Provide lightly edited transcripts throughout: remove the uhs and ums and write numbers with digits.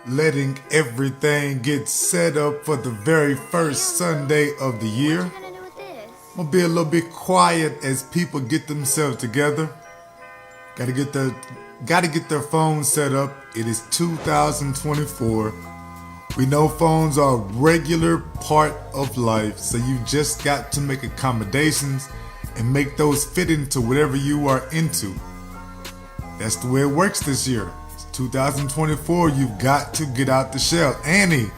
Letting everything get set up for the very first Sunday of the year. I'm gonna be a little bit quiet as people get themselves together. Gotta get their phones set up. It is 2024. We know phones are a regular part of life, so you just got to make accommodations and make those fit into whatever you are into. That's the way it works this year. It's 2024, you've got to get out the shell. Annie,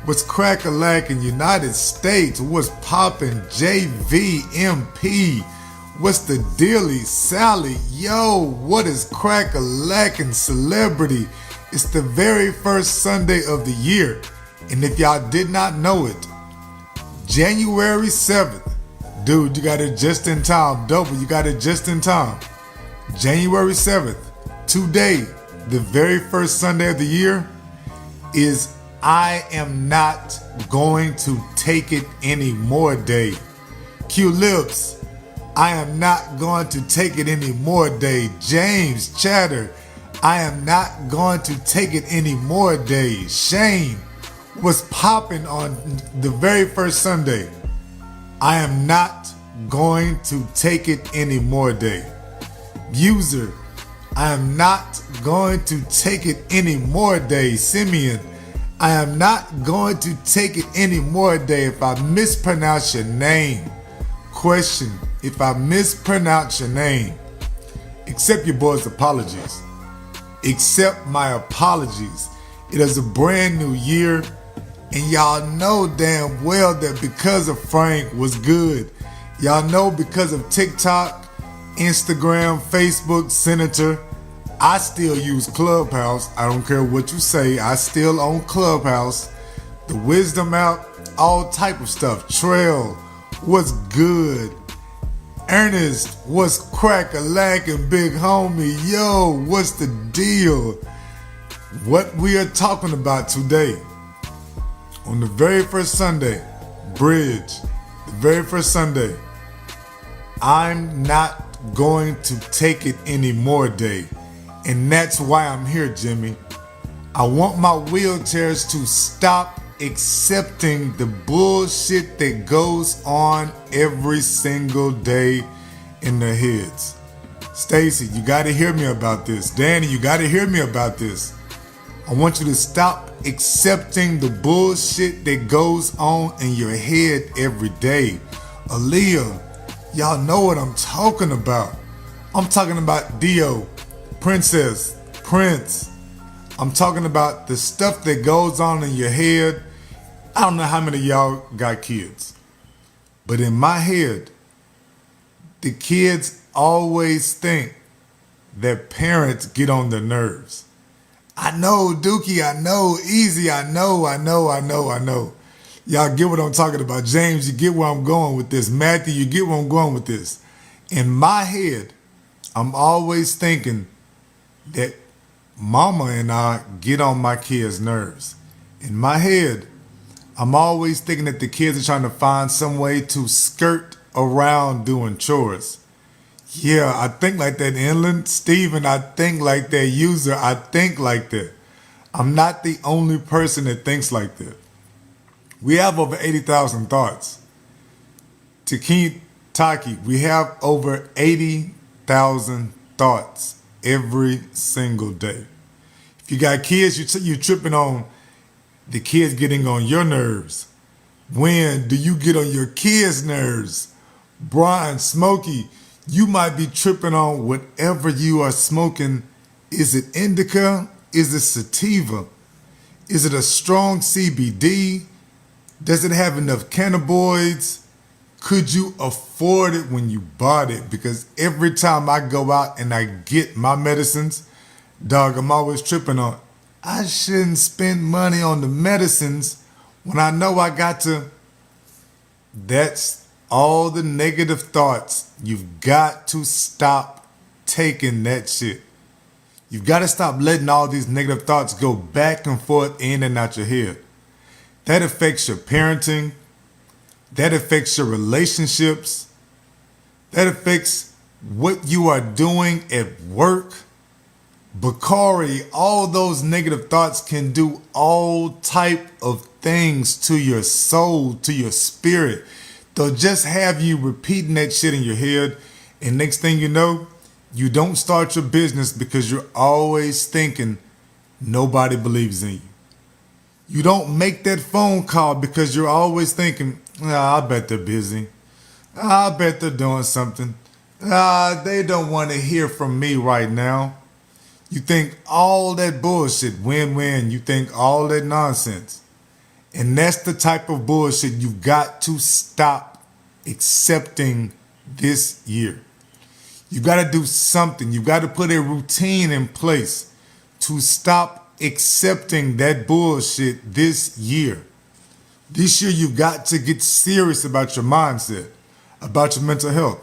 what's crack-a-lack in United States? What's poppin'? JVMP? What's the dealie? Sally, yo, what is crack-a-lack in celebrity? It's the very first Sunday of the year. And if y'all did not know it, January 7th, dude, you got it just in time. Double, you got it just in time. January 7th, today, the very first Sunday of the year, is I am not going to take it anymore day. Q Lips, I am not going to take it anymore day. James Chatter, I am not going to take it anymore day. Shane, what's popping on the very first Sunday? I am not going to take it anymore day. User, I am not going to take it anymore day. Simeon, I am not going to take it anymore day. If I mispronounce your name, question, if I mispronounce your name, accept your boy's apologies. Accept my apologies. It is a brand new year, and y'all know damn well that because of Frank was good. Y'all know because of TikTok, Instagram, Facebook, Senator, I still use Clubhouse. I don't care what you say. I still own Clubhouse. The Wisdom app, all type of stuff. Trail, what's good? Ernest, what's crack-a-lackin', big homie? Yo, what's the deal? What we are talking about today, on the very first Sunday, Bridge, the very first Sunday, I'm not going to take it anymore day. And that's why I'm here, Jimmy. I want my wheelchairs to stop accepting the bullshit that goes on every single day in their heads. Stacy, you gotta hear me about this. Danny, you gotta hear me about this. I want you to stop accepting the bullshit that goes on in your head every day. Aaliyah, y'all know what I'm talking about. I'm talking about Dio, Princess, Prince. I'm talking about the stuff that goes on in your head. I don't know how many of y'all got kids, but in my head, the kids always think that parents get on their nerves. I know, Dookie, I know, Easy, I know. Y'all get what I'm talking about. James, you get where I'm going with this. Matthew, you get where I'm going with this. In my head, I'm always thinking that mama and I get on my kids' nerves. In my head, I'm always thinking that the kids are trying to find some way to skirt around doing chores. Yeah, I think like that, Inland. Steven, I think like that. User, I think like that. I'm not the only person that thinks like that. We have over 80,000 thoughts. Taki, we have over 80,000 thoughts every single day. If you got kids, you tripping on the kids getting on your nerves. When do you get on your kids' nerves? Brian, Smokey, you might be tripping on whatever you are smoking. Is it indica? Is it sativa? Is it a strong CBD? Does it have enough cannabinoids? Could you afford it when you bought it? Because every time I go out and I get my medicines, dog, I'm always tripping on, I shouldn't spend money on the medicines when I know I got to. That's all the negative thoughts. You've got to stop taking that shit. You've got to stop letting all these negative thoughts go back and forth in and out your head. That affects your parenting. That affects your relationships. That affects what you are doing at work, Bakari, all those negative thoughts can do all type of things to your soul, to your spirit. They'll just have you repeating that shit in your head, and next thing you know, you don't start your business because you're always thinking nobody believes in you. You don't make that phone call because you're always thinking, I bet they're busy. I bet they're doing something. They don't want to hear from me right now. You think all that bullshit, win-win. You think all that nonsense. And that's the type of bullshit you've got to stop accepting this year. You got to do something. You got to put a routine in place to stop accepting that bullshit this year. This year, you got to get serious about your mindset, about your mental health.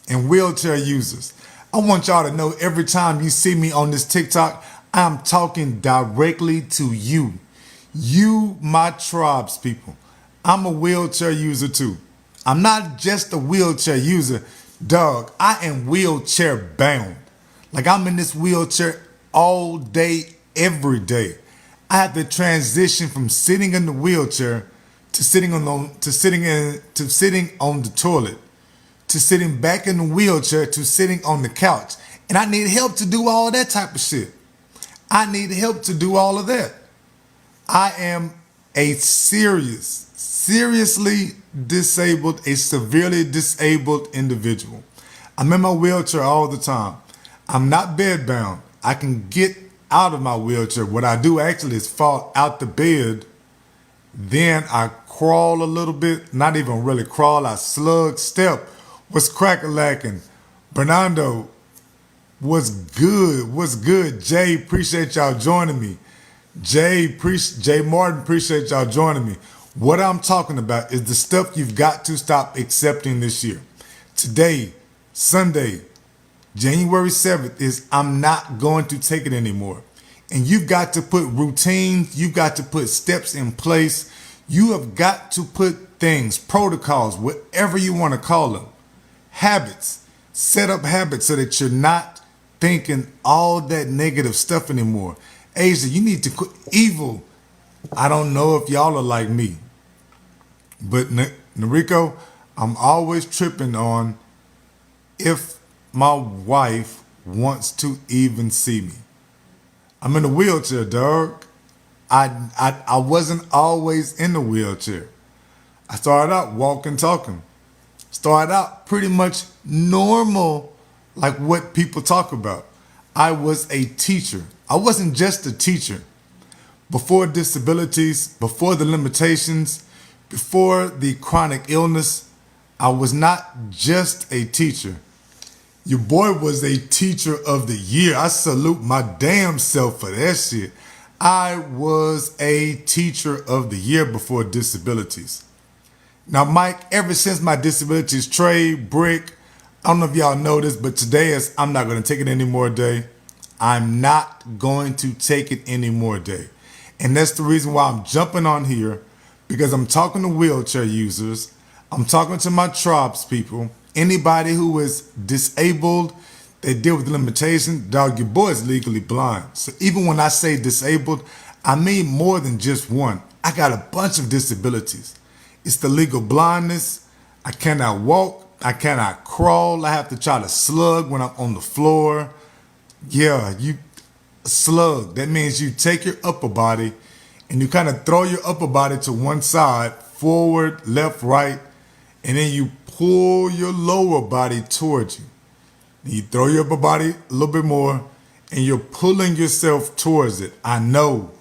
And wheelchair users, I want y'all to know every time you see me on this TikTok, I'm talking directly to you. You, my tribes people. I'm a wheelchair user too. I'm not just a wheelchair user, dog. I am wheelchair bound. Like I'm in this wheelchair all day, every day. I have to transition from sitting in the wheelchair to sitting on the toilet, to sitting back in the wheelchair, to sitting on the couch. And I need help to do all that type of shit. I need help to do all of that. I am a seriously disabled, a severely disabled individual. I'm in my wheelchair all the time. I'm not bedbound. I can get out of my wheelchair. What I do actually is fall out the bed. Then I crawl a little bit, not even really crawl, I slug step. What's crack-a-lacking? Bernardo, what's good? What's good? Jay, appreciate y'all joining me. Jay Martin, appreciate y'all joining me. What I'm talking about is the stuff you've got to stop accepting this year. Today, Sunday, January 7th is I'm not going to take it anymore. And you've got to put routines, you've got to put steps in place. You have got to put things, protocols, whatever you want to call them, habits, set up habits so that you're not thinking all that negative stuff anymore. Asia, you need to quit evil. I don't know if y'all are like me, but Noriko, I'm always tripping on if my wife wants to even see me. I'm in a wheelchair, dog. I wasn't always in the wheelchair. I started out walking, talking. Started out pretty much normal, like what people talk about. I was a teacher. I wasn't just a teacher. Before disabilities, before the limitations, before the chronic illness, I was not just a teacher. Your boy was a teacher of the year. I salute my damn self for that shit. I was a teacher of the year before disabilities. Now, Mike, ever since my disabilities trade, brick, I don't know if y'all know this, but today is I'm not going to take it anymore day. I'm not going to take it anymore day. And that's the reason why I'm jumping on here, because I'm talking to wheelchair users. I'm talking to my tribes people. Anybody who is disabled, they deal with limitations. Dog, your boy is legally blind. So even when I say disabled, I mean more than just one. I got a bunch of disabilities. It's the legal blindness. I cannot walk. I cannot crawl. I have to try to slug when I'm on the floor. Yeah, you slug. That means you take your upper body and you kind of throw your upper body to one side, forward, left, right, and then you pull your lower body towards you. You throw your upper body a little bit more and you're pulling yourself towards it. I know.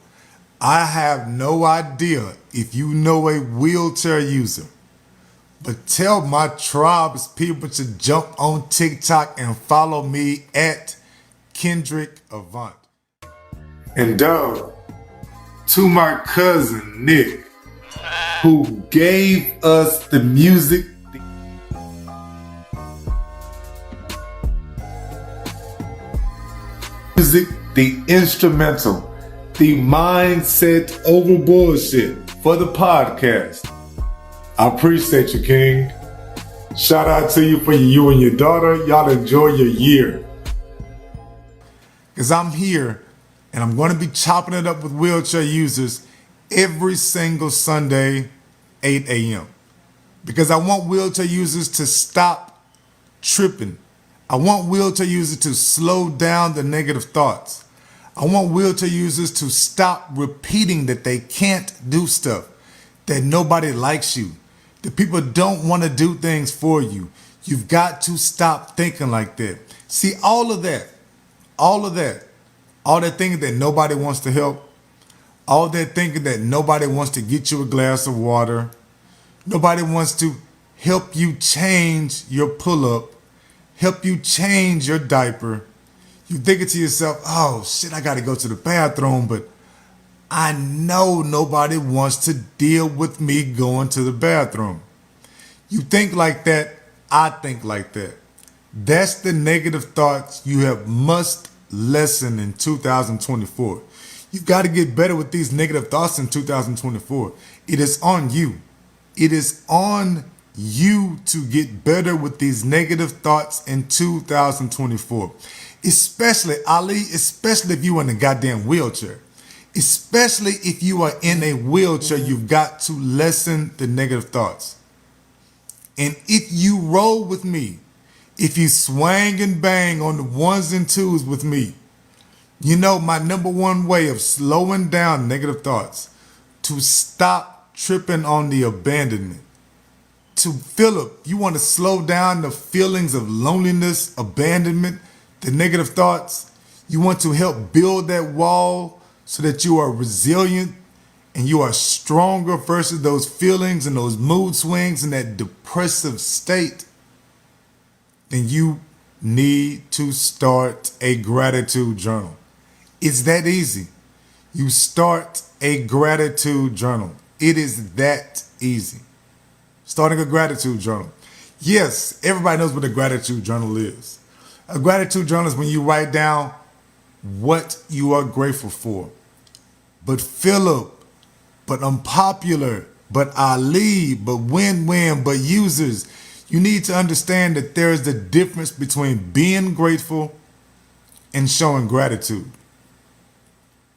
I have no idea if you know a wheelchair user, but tell my tribes people to jump on TikTok and follow me at Kendrick Avant. And dog, to my cousin Nick, who gave us the music, the instrumental, the mindset over bullshit for the podcast. I appreciate you, King. Shout out to you for you and your daughter. Y'all enjoy your year. Because I'm here and I'm going to be chopping it up with wheelchair users every single Sunday, 8 a.m. Because I want wheelchair users to stop tripping. I want wheelchair users to slow down the negative thoughts. I want wheelchair users to stop repeating that they can't do stuff, that nobody likes you, that people don't want to do things for you. You've got to stop thinking like that. See, all that thinking that nobody wants to help, all that thinking that nobody wants to get you a glass of water, nobody wants to help you change your pull-up, help you change your diaper. You thinking to yourself, oh shit, I gotta go to the bathroom, but I know nobody wants to deal with me going to the bathroom. You think like that, I think like that. That's the negative thoughts you have must lessen in 2024. You've got to get better with these negative thoughts in 2024. It is on you. It is on you to get better with these negative thoughts in 2024. Especially if you are in a goddamn wheelchair. Especially if you are in a wheelchair, you've got to lessen the negative thoughts. And if you roll with me, if you swang and bang on the ones and twos with me, you know my number one way of slowing down negative thoughts, to stop tripping on the abandonment. To Philip, you want to slow down the feelings of loneliness, abandonment, the negative thoughts. You want to help build that wall so that you are resilient and you are stronger versus those feelings and those mood swings and that depressive state. Then you need to start a gratitude journal. It's that easy. You start a gratitude journal. It is that easy. Starting a gratitude journal. Yes, everybody knows what a gratitude journal is. A gratitude journal is when you write down what you are grateful for. But Philip, but unpopular, but Ali, but win-win, but users. You need to understand that there is the difference between being grateful and showing gratitude.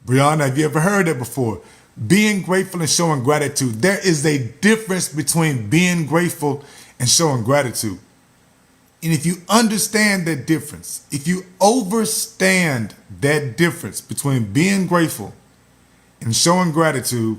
Brianna, have you ever heard that before? Being grateful and showing gratitude. There is a difference between being grateful and showing gratitude. And if you understand that difference, if you overstand that difference between being grateful and showing gratitude,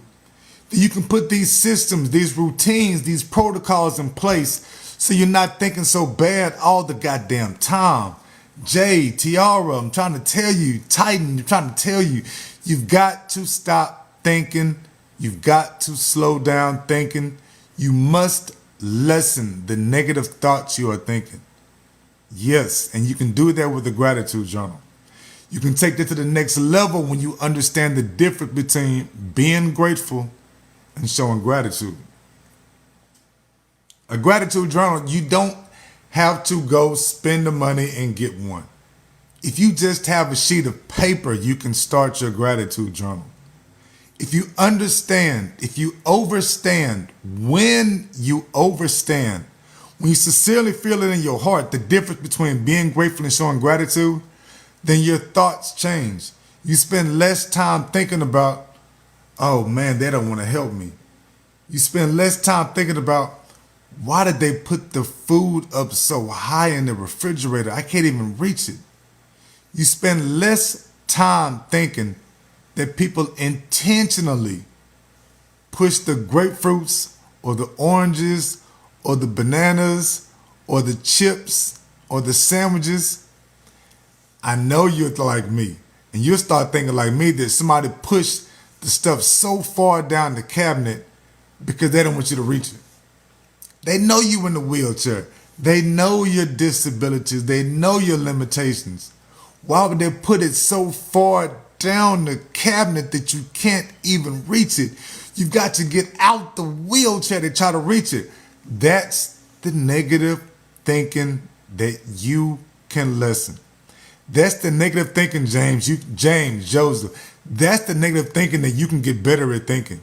then you can put these systems, these routines, these protocols in place so you're not thinking so bad all the goddamn time. Jay, Tiara, I'm trying to tell you, Titan, I'm trying to tell you, you've got to stop thinking. You've got to slow down thinking. You must lessen the negative thoughts you are thinking. Yes, and you can do that with a gratitude journal. You can take that to the next level when you understand the difference between being grateful and showing gratitude. A gratitude journal, you don't have to go spend the money and get one. If you just have a sheet of paper, you can start your gratitude journal. If you understand, if you overstand, when you sincerely feel it in your heart, the difference between being grateful and showing gratitude, then your thoughts change. You spend less time thinking about, oh man, they don't want to help me. You spend less time thinking about, why did they put the food up so high in the refrigerator? I can't even reach it. You spend less time thinking that people intentionally push the grapefruits or the oranges or the bananas or the chips or the sandwiches. I know you're like me, and you'll start thinking like me that somebody pushed the stuff so far down the cabinet because they don't want you to reach it. They know you in the wheelchair. They know your disabilities. They know your limitations. Why would they put it so far down the cabinet that you can't even reach it? You've got to get out the wheelchair to try to reach it. That's the negative thinking that you can lessen. That's the negative thinking, Joseph. That's the negative thinking that you can get better at thinking.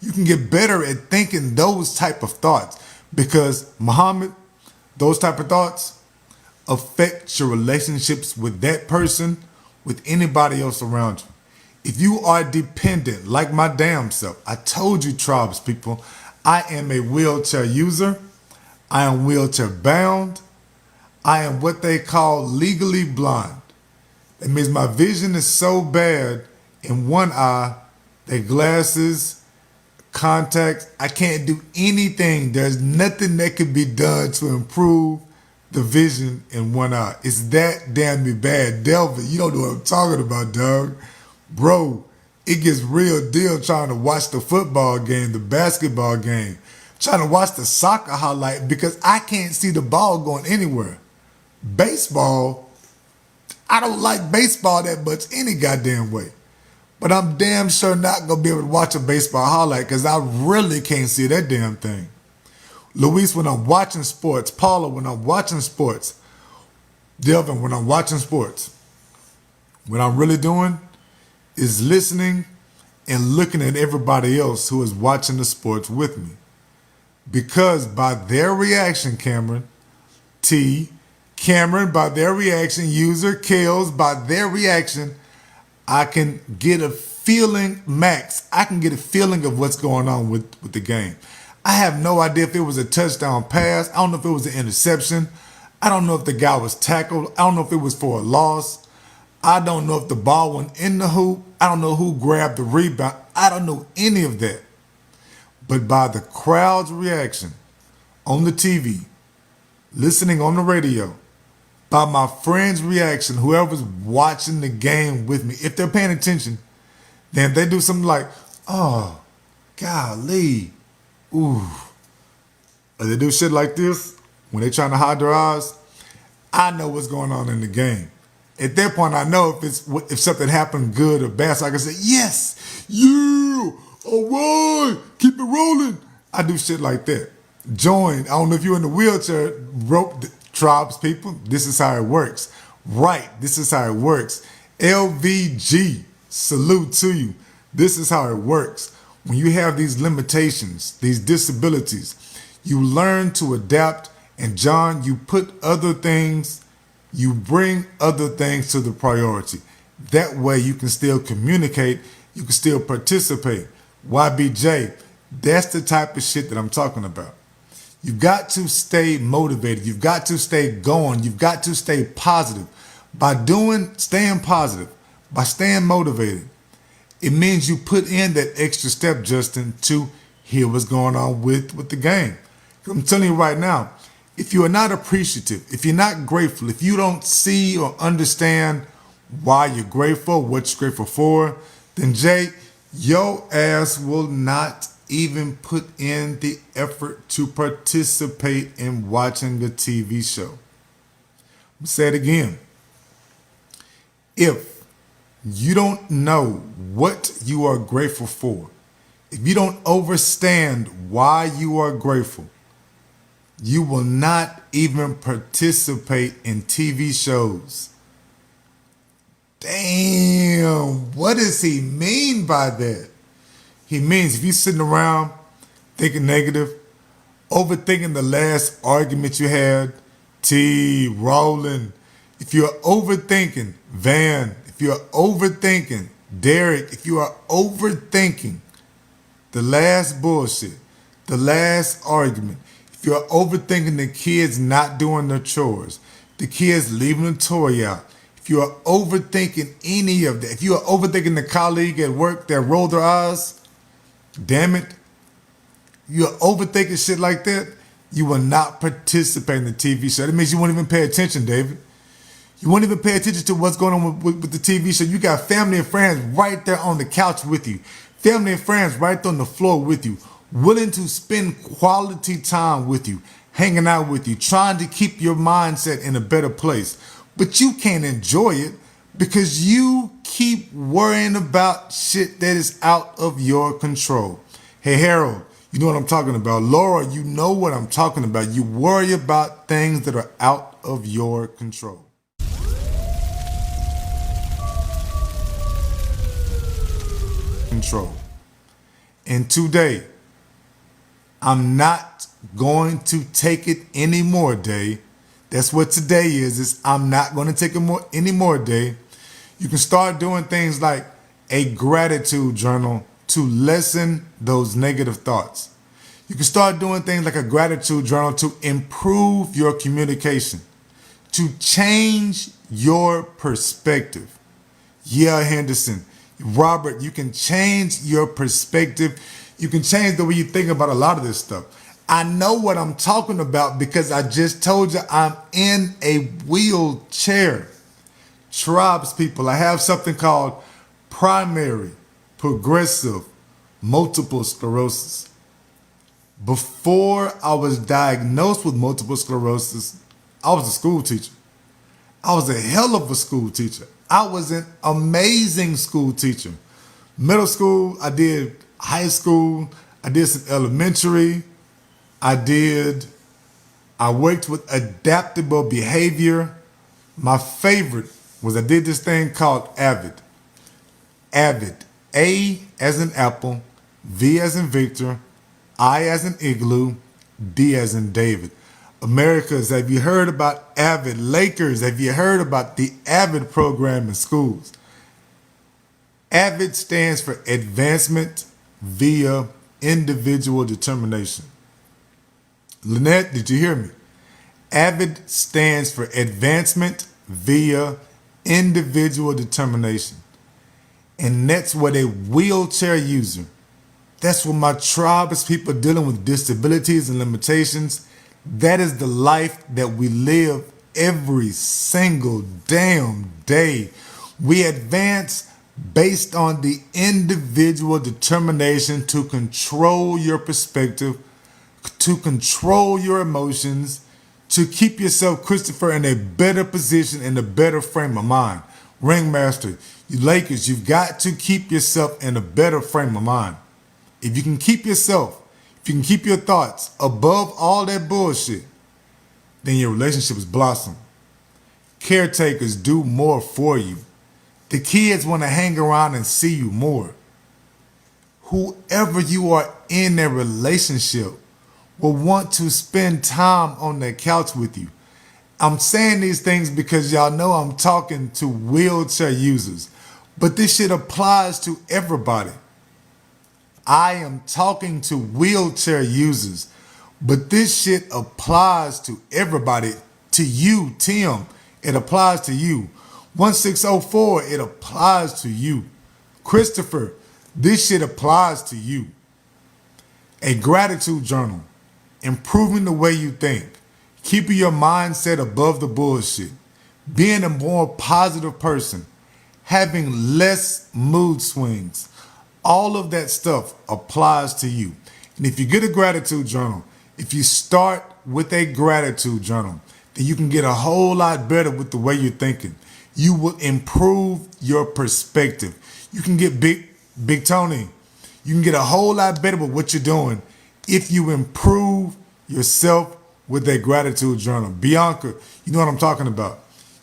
You can get better at thinking those type of thoughts because Muhammad, those type of thoughts affect your relationships with that person, with anybody else around you. If you are dependent, like my damn self, I told you, tribes people, I am a wheelchair user. I am wheelchair bound. I am what they call legally blind. That means my vision is so bad in one eye that glasses, contacts, I can't do anything. There's nothing that can be done to improve the vision in one eye. It's that damn me bad. Delvin, you don't know what I'm talking about, dog. Bro, it gets real deal trying to watch the football game, the basketball game, trying to watch the soccer highlight because I can't see the ball going anywhere. Baseball, I don't like baseball that much any goddamn way. But I'm damn sure not going to be able to watch a baseball highlight because I really can't see that damn thing. Luis, when I'm watching sports, Paula, when I'm watching sports, Delvin, when I'm watching sports, what I'm really doing is listening and looking at everybody else who is watching the sports with me. Because by their reaction, Cameron, by their reaction, user, Kales, by their reaction, I can get a feeling, Max, I can get a feeling of what's going on with the game. I have no idea if it was a touchdown pass. I don't know if it was an interception. I don't know if the guy was tackled. I don't know if it was for a loss. I don't know if the ball went in the hoop. I don't know who grabbed the rebound. I don't know any of that. But by the crowd's reaction on the TV, listening on the radio, by my friend's reaction, whoever's watching the game with me, if they're paying attention, then they do something like, oh, golly, ooh. Or they do shit like this, when they're trying to hide their eyes, I know what's going on in the game. At that point, I know if something happened good or bad, so I can say, yes, yeah, all right, keep it rolling. I do shit like that. Join, I don't know if you're in the wheelchair, rope tribes people, this is how it works. Right, this is how it works. LVG, salute to you. This is how it works. When you have these limitations, these disabilities, you learn to adapt, and John, you put other things, you bring other things to the priority. That way you can still communicate, you can still participate. YBJ, that's the type of shit that I'm talking about. You've got to stay motivated. You've got to stay going. You've got to stay positive. By staying positive, by staying motivated, it means you put in that extra step, Justin, to hear what's going on with the game. I'm telling you right now, if you are not appreciative, if you're not grateful, if you don't see or understand why you're grateful, what you're grateful for, then Jay, your ass will not even put in the effort to participate in watching a TV show. I'll say it again. If you don't know what you are grateful for, if you don't understand why you are grateful, you will not even participate in TV shows. Damn, what does he mean by that? He means if you're sitting around thinking negative, overthinking the last argument you had, Roland, if you're overthinking, Van, if you're overthinking, Derek, if you are overthinking the last bullshit, the last argument, if you're overthinking the kids not doing their chores, the kids leaving the toy out, if you are overthinking any of that, if you are overthinking the colleague at work that rolled their eyes, damn it, you're overthinking shit like that, you will not participate in the TV show. That means you won't even pay attention, David. You won't even pay attention to what's going on with the TV show. You got family and friends right there on the couch with you. Family and friends right there on the floor with you, willing to spend quality time with you, hanging out with you, trying to keep your mindset in a better place. But you can't enjoy it because you keep worrying about shit that is out of your control. Hey, Harold, you know what I'm talking about. Laura, you know what I'm talking about. You worry about things that are out of your control. And today, I'm not going to take it anymore day. That's what today is I'm not going to take it any more day. You can start doing things like a gratitude journal to lessen those negative thoughts. You can start doing things like a gratitude journal to improve your communication, to change your perspective. Yeah, Henderson, Robert, you can change your perspective. You can change the way you think about a lot of this stuff. I know what I'm talking about because I just told you I'm in a wheelchair. Tribes people, I have something called Primary Progressive Multiple Sclerosis. Before I was diagnosed with multiple sclerosis, I was a school teacher. I was a hell of a school teacher. I was an amazing school teacher. Middle school, I did high school, I did some elementary, I worked with adaptable behavior. My favorite was I did this thing called AVID. AVID. A as in apple, V as in Victor, I as in igloo, D as in David. Americans, have you heard about AVID? Lakers, have you heard about the AVID program in schools? AVID stands for Advancement via Individual Determination. Lynette, did you hear me? AVID stands for Advancement via Individual Determination. And that's what a wheelchair user, that's what my tribe is people dealing with disabilities and limitations. That is the life that we live every single damn day. We advance based on the individual determination to control your perspective, to control your emotions, to keep yourself, Christopher, in a better position, in a better frame of mind. Ringmaster, you Lakers, you've got to keep yourself in a better frame of mind. If you can keep yourself, if you can keep your thoughts above all that bullshit, then your relationships blossom. Caretakers do more for you. The kids want to hang around and see you more. Whoever you are in a relationship will want to spend time on their couch with you. I'm saying these things because y'all know I'm talking to wheelchair users, but this shit applies to everybody. I am talking to wheelchair users, but this shit applies to everybody. To you, Tim, it applies to you. 1604, it applies to you. Christopher, this shit applies to you. A gratitude journal, improving the way you think, keeping your mindset above the bullshit, being a more positive person, having less mood swings. All of that stuff applies to you. And if you get a gratitude journal, if you start with a gratitude journal, then you can get a whole lot better with the way you're thinking. You will improve your perspective. You can get Big Tony. You can get a whole lot better with what you're doing if you improve yourself with a gratitude journal. Bianca, you know what I'm talking about.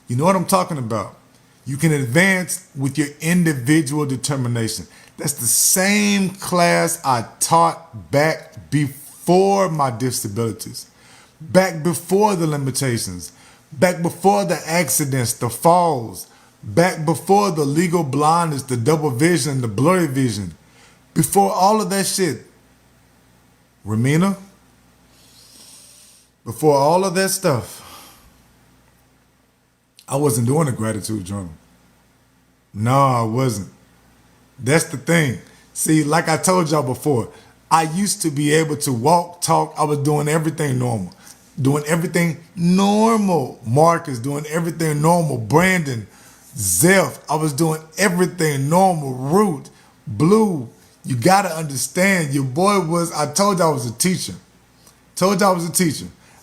You know what I'm talking about. You can advance with your individual determination. That's the same class I taught back before my disabilities, back before the limitations, back before the accidents, the falls, back before the legal blindness, the double vision, the blurry vision, before all of that shit. Ramina, before all of that stuff, I wasn't doing a gratitude journal. No, I wasn't. That's the thing. See, like I told y'all before, I used to be able to walk, talk. I was doing everything normal. Doing everything normal. Marcus doing everything normal. Brandon, Zeph, I was doing everything normal. Root, Blue, you got to understand, your boy was, I told you I was a teacher.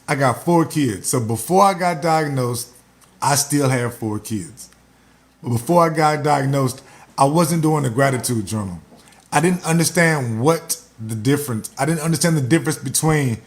I got 4 kids. So before I got diagnosed, I still have 4 kids. But before I got diagnosed, I wasn't doing a gratitude journal. I didn't understand the difference between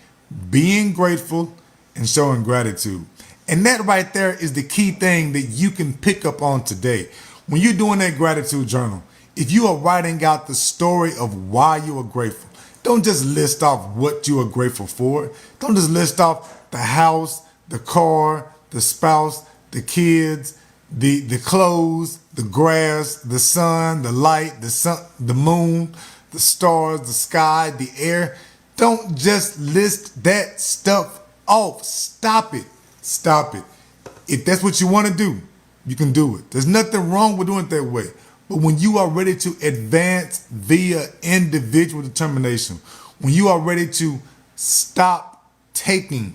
being grateful and showing gratitude. And that right there is the key thing that you can pick up on today. When you're doing that gratitude journal, if you are writing out the story of why you are grateful, Don't just list off what you are grateful for. Don't just list off the house, the car, the spouse, the kids, the clothes, the grass, the sun, the light, the moon, the stars, the sky, the air. Don't just list that stuff off. Stop it. Stop it. If that's what you want to do, you can do it. There's nothing wrong with doing it that way. But when you are ready to advance via individual determination, when you are ready to stop taking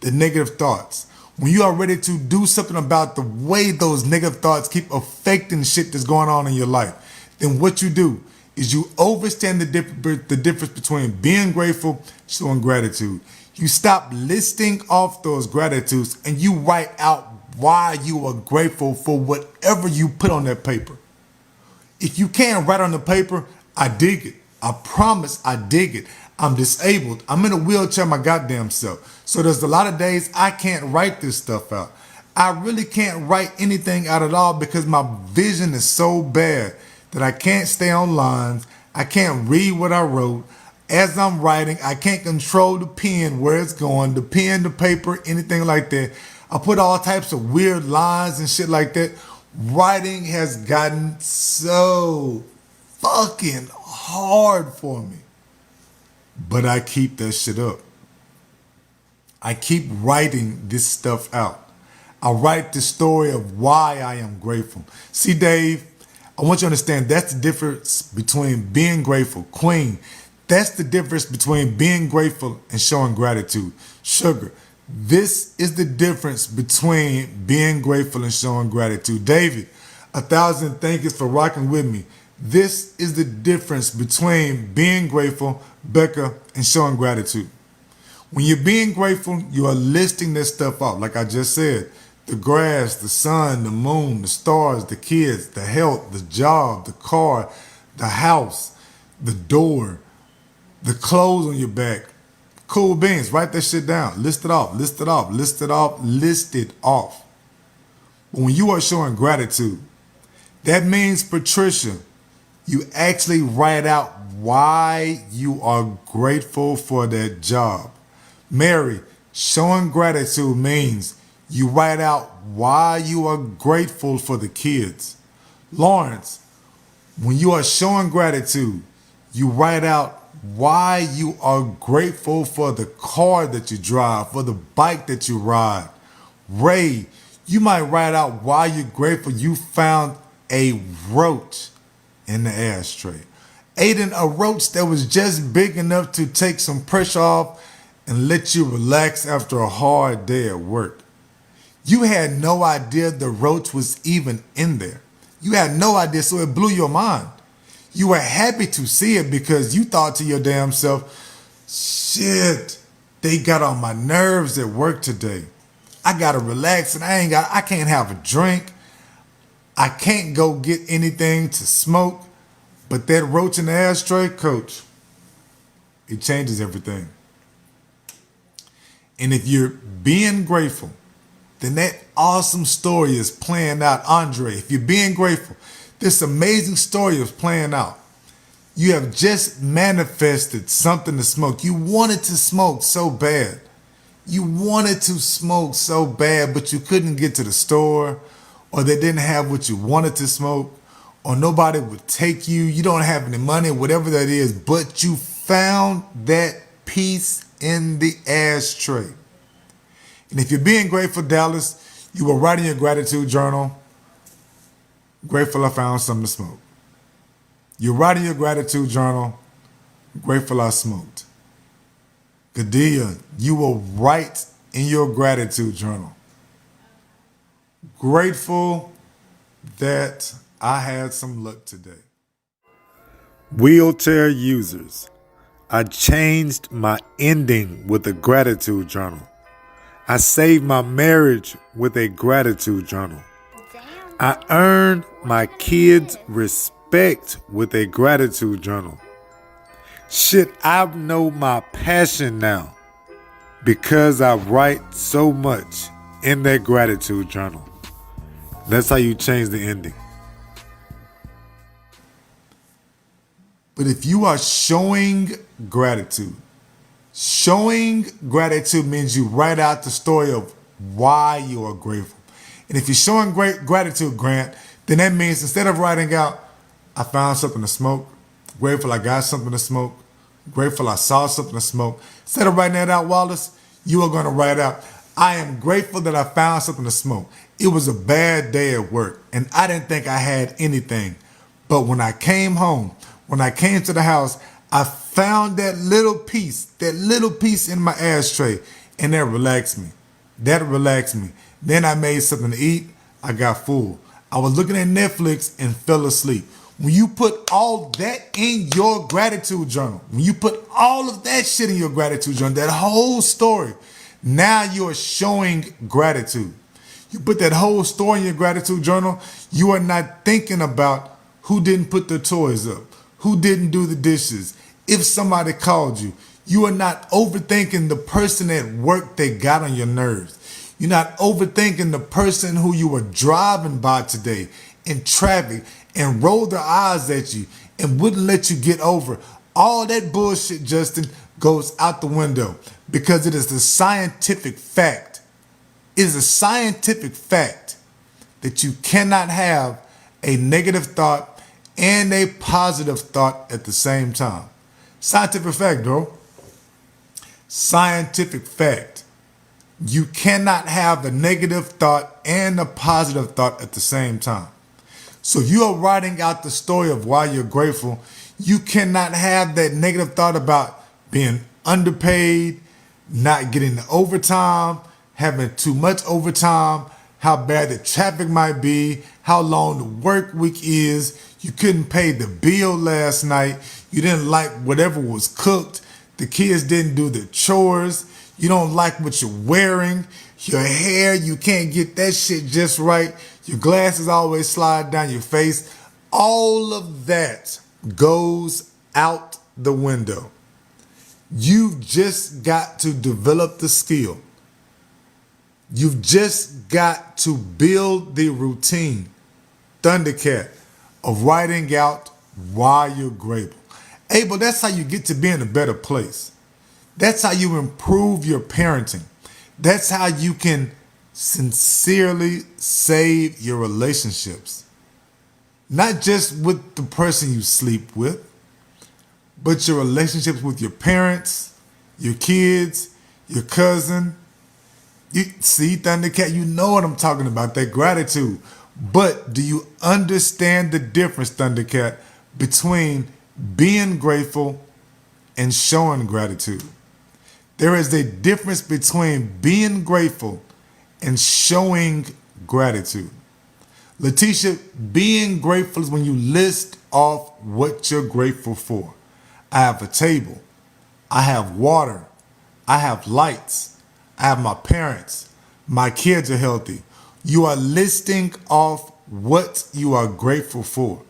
the negative thoughts, when you are ready to do something about the way those negative thoughts keep affecting shit that's going on in your life, then what you do is you understand the difference between being grateful, showing gratitude. You stop listing off those gratitudes and you write out why you are grateful for whatever you put on that paper. If you can't write on the paper, I dig it. I promise I dig it. I'm disabled. I'm in a wheelchair my goddamn self. So there's a lot of days I can't write this stuff out. I really can't write anything out at all because my vision is so bad that I can't stay on lines. I can't read what I wrote. As I'm writing, I can't control the pen, where it's going, the pen, the paper, anything like that. I put all types of weird lines and shit like that. Writing has gotten so fucking hard for me. But I keep that shit up. I keep writing this stuff out. I write the story of why I am grateful. See, Dave, I want you to understand that's the difference between being grateful. Queen, that's the difference between being grateful and showing gratitude. Sugar, this is the difference between being grateful and showing gratitude. David, 1,000 thank yous for rocking with me. This is the difference between being grateful, Becca, and showing gratitude. When you're being grateful, you are listing this stuff out. Like I just said, the grass, the sun, the moon, the stars, the kids, the health, the job, the car, the house, the door, the clothes on your back. Cool beans, write that shit down. List it off, list it off, list it off, list it off. But when you are showing gratitude, that means, Patricia, you actually write out why you are grateful for that job. Mary, showing gratitude means you write out why you are grateful for the kids. Lawrence, when you are showing gratitude, you write out why you are grateful for the car that you drive, for the bike that you ride. Ray, you might write out why you're grateful you found a roach in the ashtray. Aiden, a roach that was just big enough to take some pressure off and let you relax after a hard day at work. You had no idea the roach was even in there. You had no idea, so it blew your mind. You were happy to see it because you thought to your damn self, shit, they got on my nerves at work today. I gotta relax and I can't have a drink. I can't go get anything to smoke. But that roach in the ashtray, coach, it changes everything. And if you're being grateful, then that awesome story is playing out. Andre, if you're being grateful, this amazing story is playing out. You have just manifested something to smoke. You wanted to smoke so bad. You wanted to smoke so bad, but you couldn't get to the store, or they didn't have what you wanted to smoke, or nobody would take you. You don't have any money, whatever that is, but you found that piece in the ashtray. And if you're being grateful, Dallas, you were writing your gratitude journal. Grateful I found something to smoke. You're writing your gratitude journal. Grateful I smoked. Kadia, you will write in your gratitude journal. Grateful that I had some luck today. Wheelchair users, I changed my ending with a gratitude journal. I saved my marriage with a gratitude journal. I earned my kids' respect with a gratitude journal. Shit, I know my passion now because I write so much in that gratitude journal. That's how you change the ending. But if you are showing gratitude means you write out the story of why you are grateful. And if you're showing great gratitude, Grant, then that means instead of writing out, I found something to smoke, grateful I got something to smoke, grateful I saw something to smoke, instead of writing that out, Wallace, you are going to write out, I am grateful that I found something to smoke. It was a bad day at work, and I didn't think I had anything. But when I came home, when I came to the house, I found that little piece in my ashtray, and that relaxed me. Then I made something to eat. I got full. I was looking at Netflix and fell asleep. When you put all that in your gratitude journal, when you put all of that shit in your gratitude journal, that whole story, now you're showing gratitude. You put that whole story in your gratitude journal, you are not thinking about who didn't put the toys up, who didn't do the dishes, if somebody called you. You are not overthinking the person at work that got on your nerves. You're not overthinking the person who you were driving by today in traffic and rolled their eyes at you and wouldn't let you get over. All that bullshit, Justin, goes out the window because it is a scientific fact. It is a scientific fact that you cannot have a negative thought and a positive thought at the same time. Scientific fact, bro. Scientific fact. You cannot have a negative thought and a positive thought at the same time. So if you are writing out the story of why you're grateful, you cannot have that negative thought about being underpaid, not getting the overtime, having too much overtime, how bad the traffic might be, how long the work week is, you couldn't pay the bill last night, you didn't like whatever was cooked, the kids didn't do the chores, you don't like what you're wearing, your hair, you can't get that shit just right, your glasses always slide down your face. All of that goes out the window. You've just got to develop the skill. You've just got to build the routine, Thundercat, of writing out why you're grateful. Hey, but that's how you get to be in a better place. That's how you improve your parenting. That's how you can sincerely save your relationships. Not just with the person you sleep with, but your relationships with your parents, your kids, your cousin. You see, Thundercat, you know what I'm talking about, that gratitude. But do you understand the difference, Thundercat, between being grateful and showing gratitude? There is a difference between being grateful and showing gratitude. Letitia, being grateful is when you list off what you're grateful for. I have a table. I have water. I have lights. I have my parents. My kids are healthy. You are listing off what you are grateful for.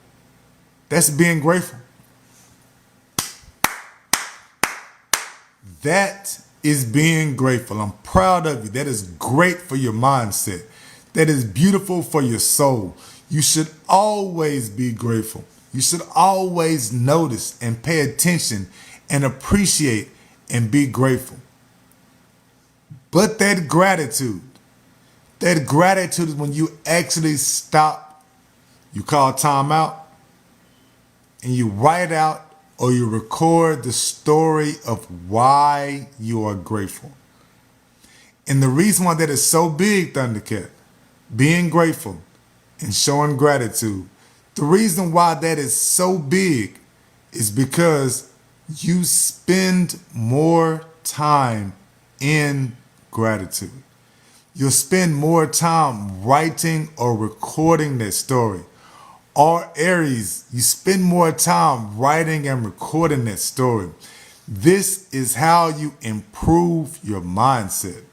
That's being grateful. That is being grateful. I'm proud of you. That is great for your mindset. That is beautiful for your soul. You should always be grateful. You should always notice and pay attention and appreciate and be grateful. But that gratitude is when you actually stop, you call time out, and you write out or you record the story of why you are grateful. And the reason why that is so big, Thundercat, being grateful and showing gratitude, the reason why that is so big is because you spend more time in gratitude. You'll spend more time writing or recording that story. Or Aries, you spend more time writing and recording that story. This is how you improve your mindset.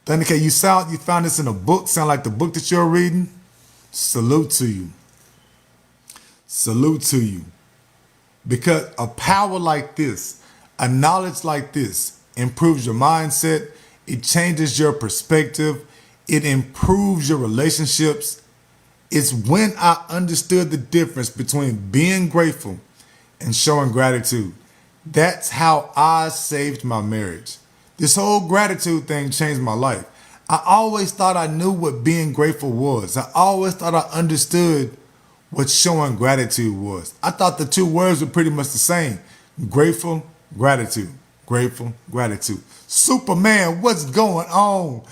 Thundercat, you found this in a book, sound like the book that you're reading? Salute to you. Salute to you. Because a power like this, a knowledge like this, improves your mindset, it changes your perspective, it improves your relationships. It's when I understood the difference between being grateful and showing gratitude. That's how I saved my marriage. This whole gratitude thing changed my life. I always thought I knew what being grateful was. I always thought I understood what showing gratitude was. I thought the two words were pretty much the same. Grateful, gratitude. Grateful, gratitude. Superman, what's going on?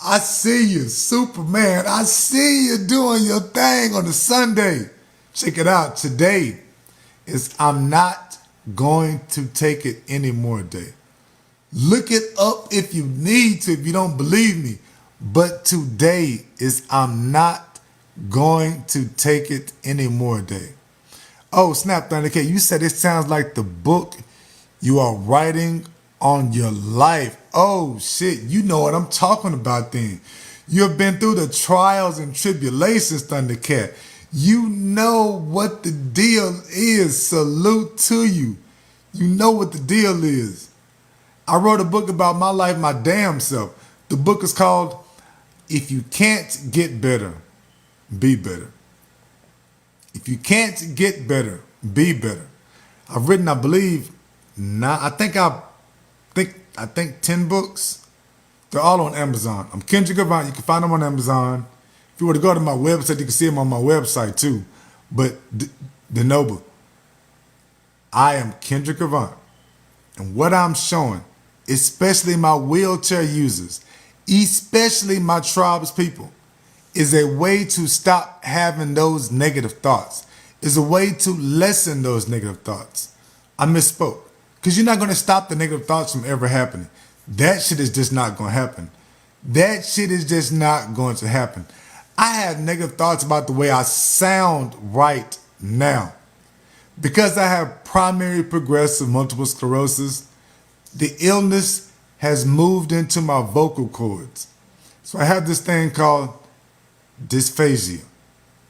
I see you, Superman. I see you doing your thing on a Sunday. Check it out. Today is I'm not going to take it anymore day. Look it up if you need to, if you don't believe me. But today is I'm not going to take it anymore day. Oh, snap, Thundercat, you said it sounds like the book you are writing on your life. Oh, shit, you know what I'm talking about then. You have been through the trials and tribulations, Thundercat. You know what the deal is. Salute to you. You know what the deal is. I wrote a book about my life, my damn self. The book is called If You Can't Get Better, Be Better. If you can't get better, be better. I've written, I believe, I think 10 books. They're all on Amazon. I'm Kendrick Avant. You can find them on Amazon. If you were to go to my website, you can see them on my website too. But the noble, I am Kendrick Avant. And what I'm showing, especially my wheelchair users, especially my tribe's people, is a way to stop having those negative thoughts. Is a way to lessen those negative thoughts. I misspoke. Because you're not going to stop the negative thoughts from ever happening. That shit is just not going to happen. That shit is just not going to happen. I have negative thoughts about the way I sound right now. Because I have primary progressive multiple sclerosis, the illness has moved into my vocal cords. So I have this thing called dysphagia.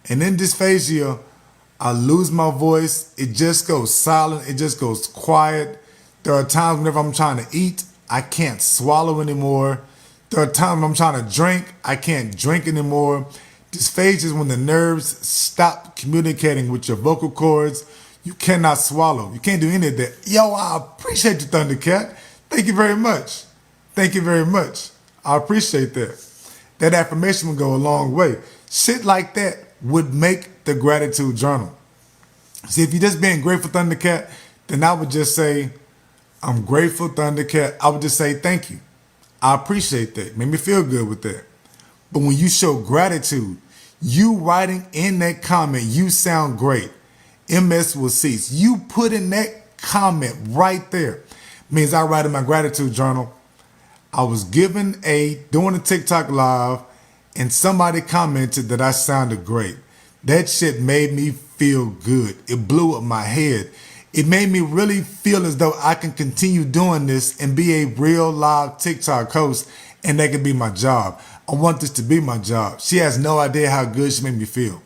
And in dysphagia, I lose my voice. It just goes silent. It just goes quiet. There are times whenever I'm trying to eat, I can't swallow anymore. There are times when I'm trying to drink, I can't drink anymore. Dysphagia is when the nerves stop communicating with your vocal cords. You cannot swallow. You can't do any of that. Yo, I appreciate you, Thundercat. Thank you very much. Thank you very much. I appreciate that. That affirmation would go a long way. Shit like that would make the gratitude journal. See, if you're just being grateful, Thundercat, then I would just say, I'm grateful, Thundercat. I would just say thank you. I appreciate that. Made me feel good with that. But when you show gratitude, you writing in that comment, you sound great. MS will cease. You put in that comment right there. Means I write in my gratitude journal. I was doing a TikTok live and somebody commented that I sounded great. That shit made me feel good. It blew up my head. It made me really feel as though I can continue doing this and be a real live TikTok host, and that could be my job. I want this to be my job. She has no idea how good she made me feel.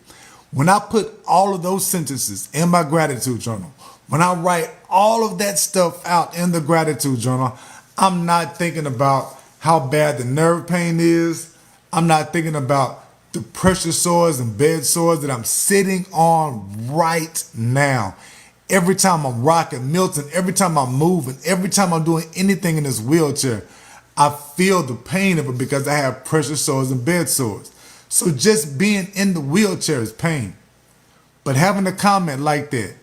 When I put all of those sentences in my gratitude journal, when I write all of that stuff out in the gratitude journal, I'm not thinking about how bad the nerve pain is. I'm not thinking about the pressure sores and bed sores that I'm sitting on right now. Every time I'm rocking Milton, every time I'm moving, every time I'm doing anything in this wheelchair, I feel the pain of it because I have pressure sores and bed sores. So just being in the wheelchair is pain. But having a comment like that,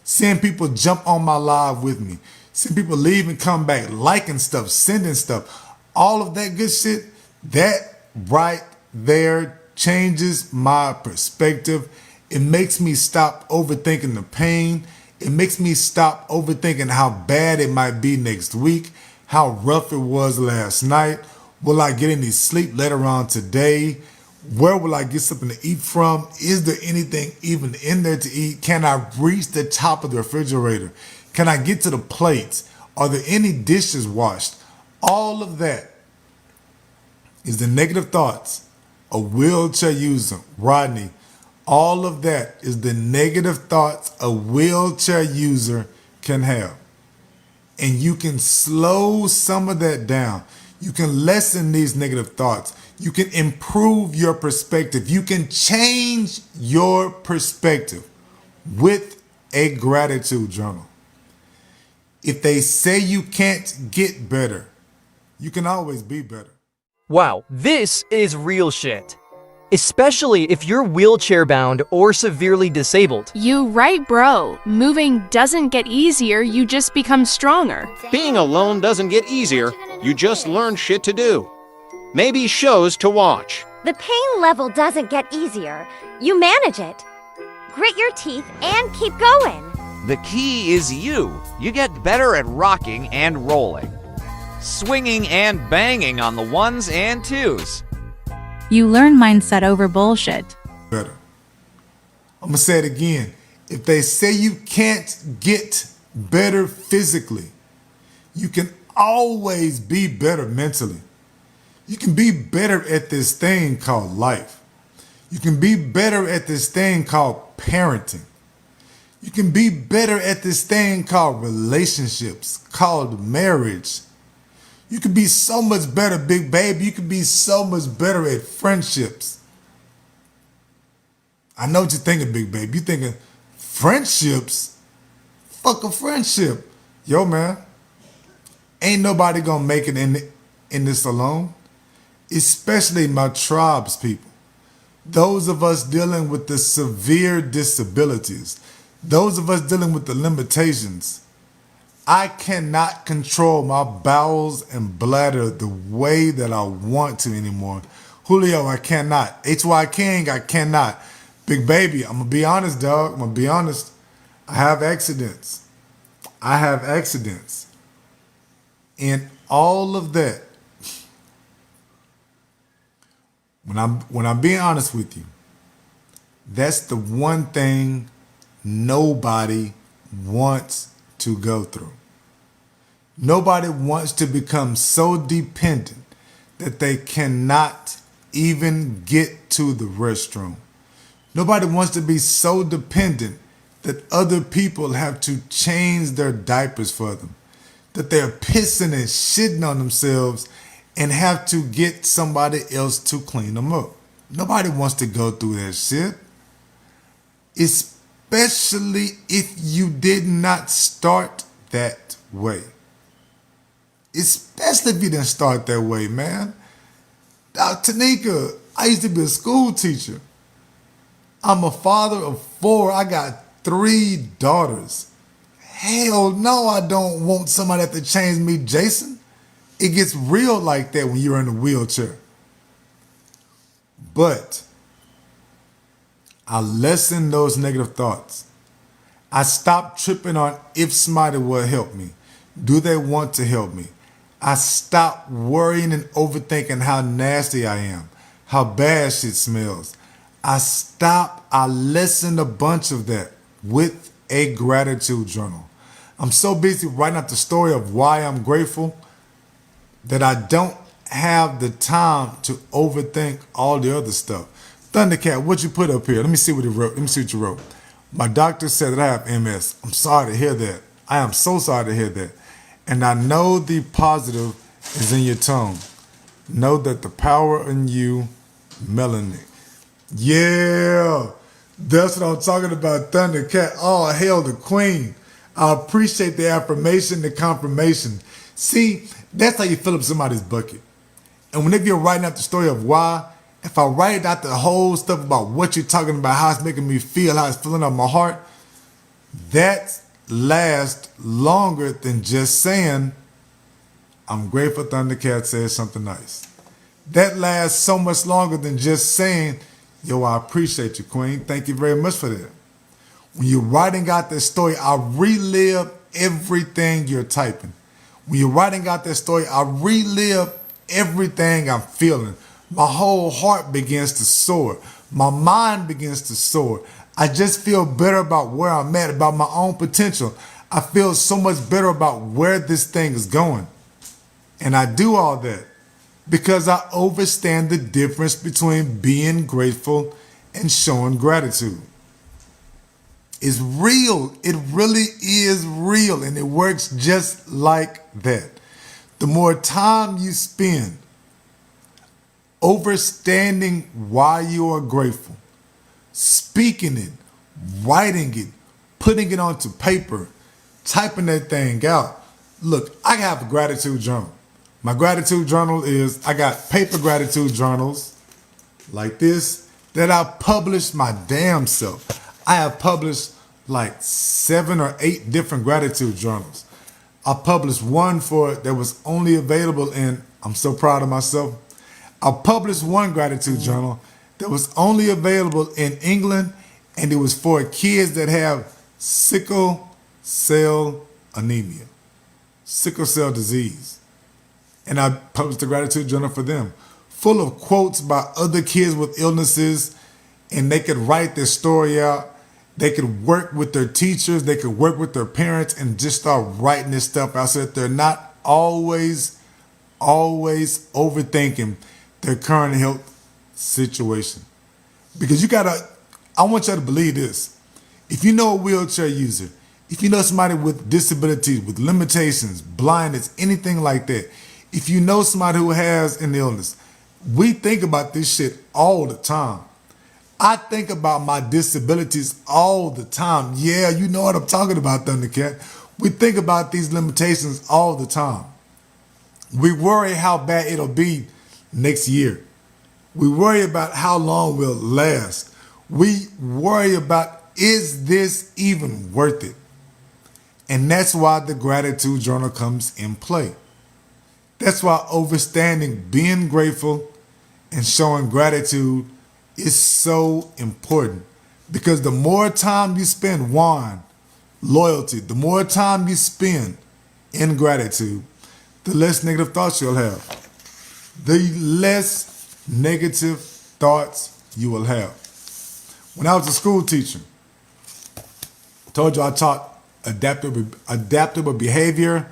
seeing people jump on my live with me, seeing people leave and come back, liking stuff, sending stuff, all of that good shit, that right there changes my perspective. It makes me stop overthinking the pain. It makes me stop overthinking how bad it might be next week, how rough it was last night. Will I get any sleep later on today? Where will I get something to eat from? Is there anything even in there to eat? Can I reach the top of the refrigerator? Can I get to the plates? Are there any dishes washed? All of that is the negative thoughts a wheelchair user, Rodney. All of that is the negative thoughts a wheelchair user can have. And you can slow some of that down. You can lessen these negative thoughts. You can improve your perspective. You can change your perspective with a gratitude journal. If they say you can't get better, you can always be better. Wow, this is real shit. Especially if you're wheelchair bound or severely disabled. You right, bro. Moving doesn't get easier, you just become stronger. Being alone doesn't get easier, you just learn shit to do. Maybe shows to watch. The pain level doesn't get easier, you manage it. Grit your teeth and keep going. The key is you. You get better at rocking and rolling, swinging and banging on the ones and twos. You learn mindset over bullshit. Better. I'm going to say it again. If they say you can't get better physically, you can always be better mentally. You can be better at this thing called life. You can be better at this thing called parenting. You can be better at this thing called relationships, called marriage. You can be so much better, big baby. You can be so much better at friendships. I know what you're thinking, big baby. You're thinking, friendships? Fuck a friendship. Yo, man, ain't nobody gonna make it in this alone, especially my tribe's people. Those of us dealing with the severe disabilities, those of us dealing with the limitations. I cannot control my bowels and bladder the way that I want to anymore. Julio, I cannot. HY King, I cannot. Big baby, I'm going to be honest, dog. I'm going to be honest. I have accidents. And all of that, when I'm being honest with you, that's the one thing nobody wants to go through. Nobody wants to become so dependent that they cannot even get to the restroom. Nobody wants to be so dependent that other people have to change their diapers for them, that they're pissing and shitting on themselves and have to get somebody else to clean them up. Nobody wants to go through that shit. Especially if you did not start that way. Especially if you didn't start that way, man. Now, Tanika, I used to be a school teacher. I'm a father of 4. I got 3 daughters. Hell no, I don't want somebody to change me, Jason. It gets real like that when you're in a wheelchair. But I lessen those negative thoughts. I stop tripping on if somebody will help me. Do they want to help me? I stop worrying and overthinking how nasty I am, how bad shit smells. I lessen a bunch of that with a gratitude journal. I'm so busy writing out the story of why I'm grateful that I don't have the time to overthink all the other stuff. Thundercat, what you put up here? Let me see what he wrote. Let me see what you wrote. My doctor said that I have MS. I'm sorry to hear that. I am so sorry to hear that. And I know the positive is in your tone. Know that the power in you, Melanie. Yeah, that's what I'm talking about, Thundercat. Oh, hail the queen. I appreciate the affirmation, the confirmation. See, that's how you fill up somebody's bucket. And whenever you're writing out the story of why, if I write out the whole stuff about what you're talking about, how it's making me feel, how it's filling up my heart, that lasts longer than just saying, I'm grateful Thundercat said something nice. That lasts so much longer than just saying, yo, I appreciate you, Queen. Thank you very much for that. When you're writing out that story, I relive everything you're typing. When you're writing out that story, I relive everything I'm feeling. My whole heart begins to soar. My mind begins to soar. I just feel better about where I'm at, about my own potential. I feel so much better about where this thing is going. And I do all that because I understand the difference between being grateful and showing gratitude. It's real. It really is real, and it works just like that. The more time you spend understanding why you are grateful, speaking it, writing it, putting it onto paper, typing that thing out. Look, I have a gratitude journal. My gratitude journal is, I got paper gratitude journals like this that I publish my damn self. I have published like 7 or 8 different gratitude journals. I published one that was only available in, I'm so proud of myself. I published one gratitude journal that was only available in England, and it was for kids that have sickle cell anemia, sickle cell disease. And I published a gratitude journal for them, full of quotes by other kids with illnesses, and they could write their story out. They could work with their teachers, they could work with their parents, and just start writing this stuff out so that they're not always overthinking their current health situation. Because I want you to believe this. If you know a wheelchair user, if you know somebody with disabilities, with limitations, blindness, anything like that, if you know somebody who has an illness, we think about this shit all the time. I think about my disabilities all the time. Yeah, you know what I'm talking about, Thundercat. We think about these limitations all the time. We worry how bad it'll be next year. We worry about how long we'll last. We worry about, is this even worth it? And that's why the gratitude journal comes in play. That's why overstanding, being grateful, and showing gratitude is so important. Because the more time you spend, loyalty, the more time you spend in gratitude, the less negative thoughts you'll have. The less negative thoughts you will have. When I was a school teacher, I told you I taught adaptable behavior.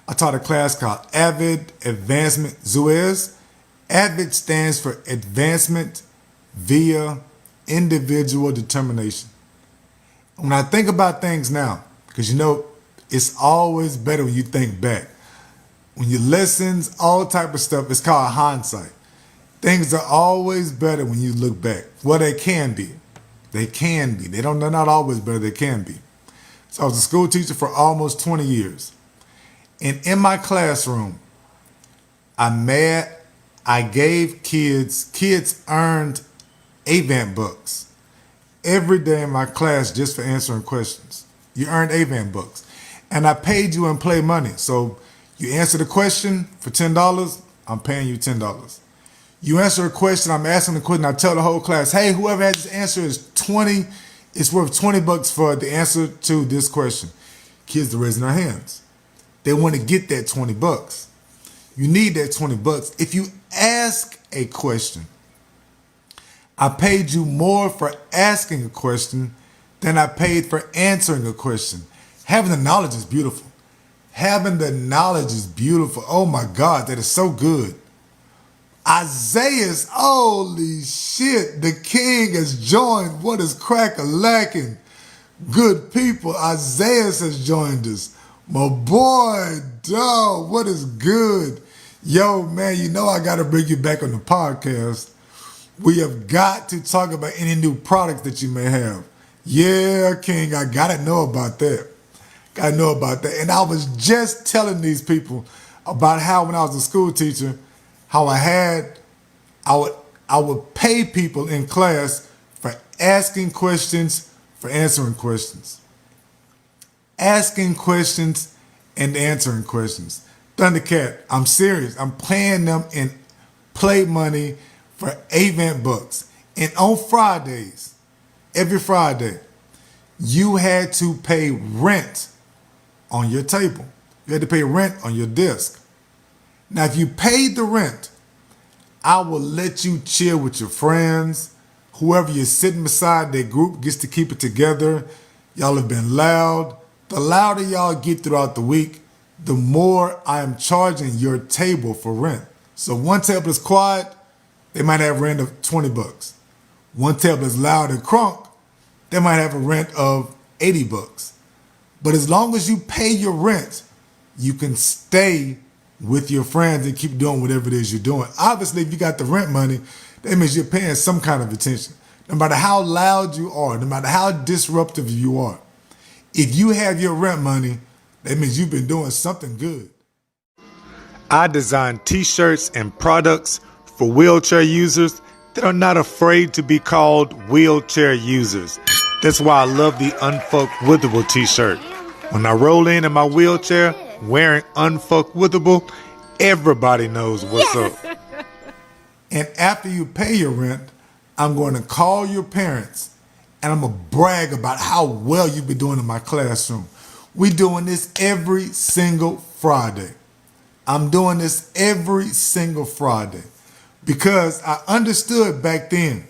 I taught a class called AVID, Advancement ZUEZ. AVID stands for Advancement via Individual Determination. When I think about things now, because you know, it's always better when you think back. When you lessons, all type of stuff, it's called hindsight. Things are always better when you look back. Well, they can be. They can be. They're not always better, they can be. So I was a school teacher for almost 20 years. And in my classroom, I gave kids earned Avant bucks every day in my class just for answering questions. You earned Avant bucks. And I paid you in play money. So you answer the question for $10, I'm paying you $10. You answer a question, I'm asking the question, I tell the whole class, hey, whoever has this answer is 20, it's worth 20 bucks for the answer to this question. Kids are raising their hands. They want to get that 20 bucks. You need that 20 bucks. If you ask a question, I paid you more for asking a question than I paid for answering a question. Having the knowledge is beautiful. Having the knowledge is beautiful. Oh my God, that is so good. Isaiah's, holy shit, the king has joined. What is crack-a-lacking? Good people, Isaiah has joined us. My boy, dog, what is good? Yo, man, you know I got to bring you back on the podcast. We have got to talk about any new products that you may have. Yeah, King, I got to know about that. Got to know about that. And I was just telling these people about how when I was a school teacher, how I would pay people in class for asking questions, for answering questions. Asking questions and answering questions. Thundercat, I'm serious. I'm paying them in play money for Avant bucks. And on Fridays, every Friday, you had to pay rent on your table. You had to pay rent on your desk. Now, if you paid the rent, I will let you chill with your friends. Whoever you're sitting beside, their group gets to keep it together. Y'all have been loud. The louder y'all get throughout the week, the more I am charging your table for rent. So one table is quiet, they might have rent of 20 bucks. One table is loud and crunk, they might have a rent of 80 bucks. But as long as you pay your rent, you can stay with your friends and keep doing whatever it is you're doing. Obviously, if you got the rent money, that means you're paying some kind of attention. no matter how loud you are, no matter how disruptive you are, if you have your rent money, that means you've been doing something good. I design t-shirts and products for wheelchair users that are not afraid to be called wheelchair users. That's why I love the Unfuck Withable t-shirt. When I roll in my wheelchair wearing Unfuck Withable, everybody knows what's up. And after you pay your rent, I'm going to call your parents and I'm going to brag about how well you've been doing in my classroom. We're doing this every single Friday. I'm doing this every single Friday because I understood back then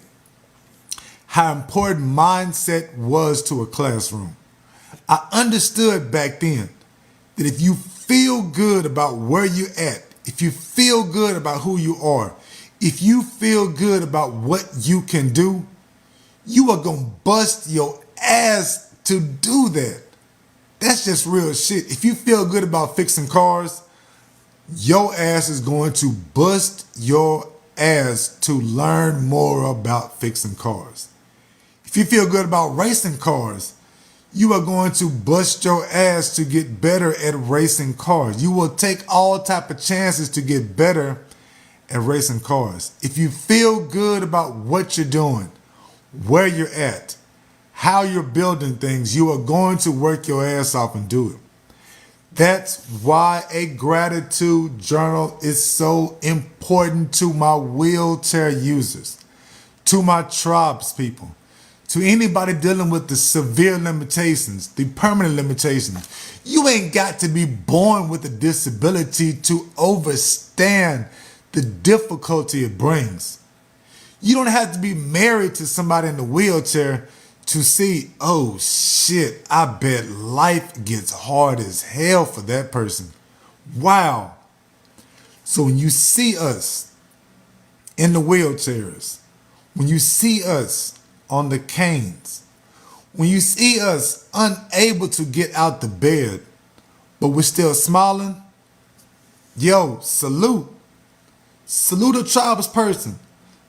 how important mindset was to a classroom. I understood back then that if you feel good about where you're at, if you feel good about who you are, if you feel good about what you can do, you are going to bust your ass to do that. That's just real shit. If you feel good about fixing cars, your ass is going to bust your ass to learn more about fixing cars. If you feel good about racing cars, you are going to bust your ass to get better at racing cars. You will take all type of chances to get better at racing cars. If you feel good about what you're doing, where you're at, how you're building things, you are going to work your ass off and do it. That's why a gratitude journal is so important to my wheelchair users, to my tribes people, to anybody dealing with the severe limitations, the permanent limitations. You ain't got to be born with a disability to overstand the difficulty it brings. You don't have to be married to somebody in the wheelchair to see, oh shit, I bet life gets hard as hell for that person. Wow. So when you see us in the wheelchairs, when you see us on the canes, when you see us unable to get out the bed, but we're still smiling, yo, salute. Salute a tribal person.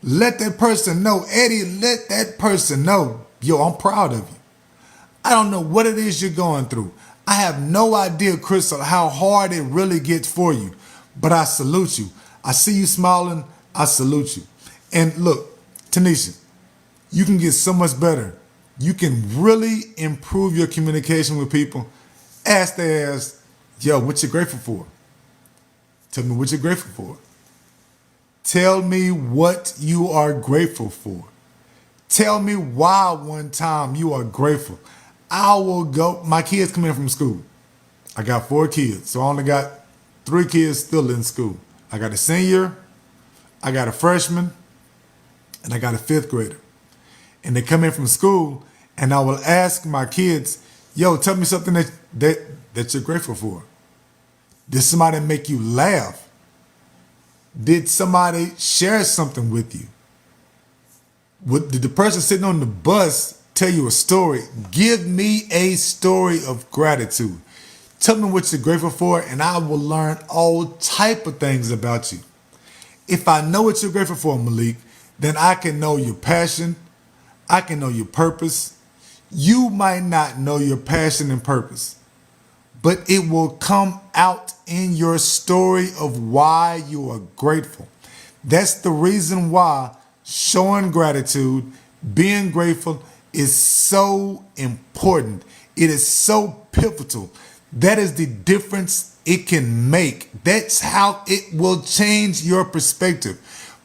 Let that person know, Eddie, let that person know, yo, I'm proud of you. I don't know what it is you're going through. I have no idea, Crystal, how hard it really gets for you, but I salute you. I see you smiling. I salute you. And look, Tanisha, you can get so much better. You can really improve your communication with people. Ask their ass, yo, what you grateful for? Tell me what you're grateful for. Tell me what you are grateful for. Tell me why one time you are grateful. I will go. My kids come in from school. I got 4 kids, so I only got 3 kids still in school. I got a senior, I got a freshman, and I got a 5th grader. And they come in from school, and I will ask my kids, yo, tell me something that you're grateful for. Did somebody make you laugh? Did somebody share something with you? Did the person sitting on the bus tell you a story? Give me a story of gratitude. Tell me what you're grateful for, and I will learn all type of things about you. If I know what you're grateful for, Malik, then I can know your passion. I can know your purpose. You might not know your passion and purpose, but it will come out in your story of why you are grateful. That's the reason why showing gratitude, being grateful is so important. It is so pivotal. That is the difference it can make. That's how it will change your perspective.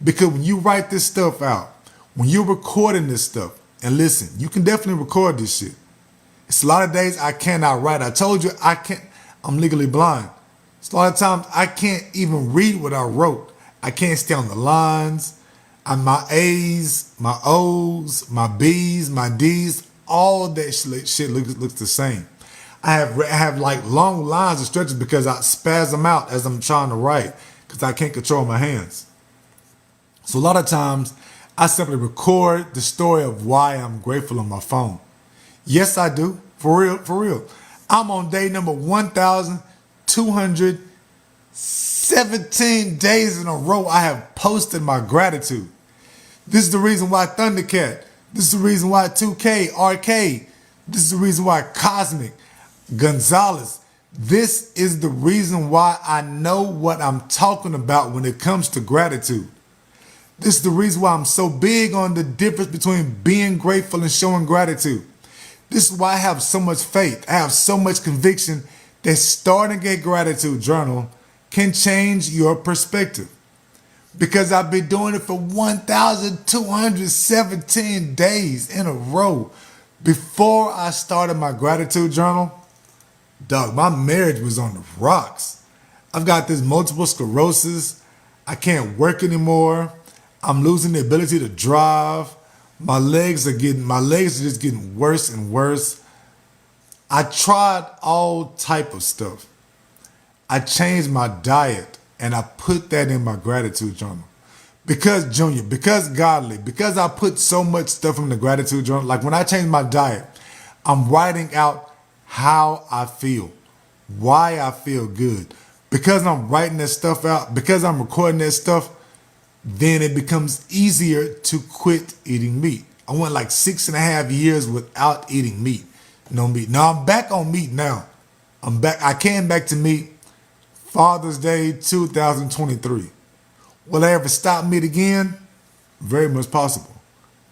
Because when you write this stuff out, when you're recording this stuff, and listen, you can definitely record this shit. It's a lot of days I cannot write. I told you I'm legally blind. It's a lot of times I can't even read what I wrote. I can't stay on the lines. My A's, my O's, my B's, my D's, all of that shit looks the same. I have like long lines and stretches because I spaz them out as I'm trying to write because I can't control my hands. So a lot of times I simply record the story of why I'm grateful on my phone. Yes, I do. For real. I'm on day number 1,217 days in a row I have posted my gratitude. This is the reason why Thundercat This is the reason why 2K, RK. This is the reason why Cosmic, Gonzalez. This is the reason why I know what I'm talking about when it comes to gratitude. This is the reason why I'm so big on the difference between being grateful and showing gratitude. This is why I have so much faith. I have so much conviction that starting a gratitude journal can change your perspective. Because I've been doing it for 1,217 days in a row. Before I started my gratitude journal, dog, my marriage was on the rocks. I've got this multiple sclerosis. I can't work anymore. I'm losing the ability to drive. My legs are just getting worse and worse. I tried all type of stuff. I changed my diet and I put that in my gratitude journal. Because Junior, because Godly, because I put so much stuff in the gratitude journal, like when I changed my diet, I'm writing out how I feel, why I feel good. Because I'm writing that stuff out, because I'm recording that stuff, then it becomes easier to quit eating meat. I went like 6.5 years without eating meat. No meat. Now I'm back on meat now. I'm back. I came back to meat Father's Day 2023. Will I ever stop meat again? Very much possible.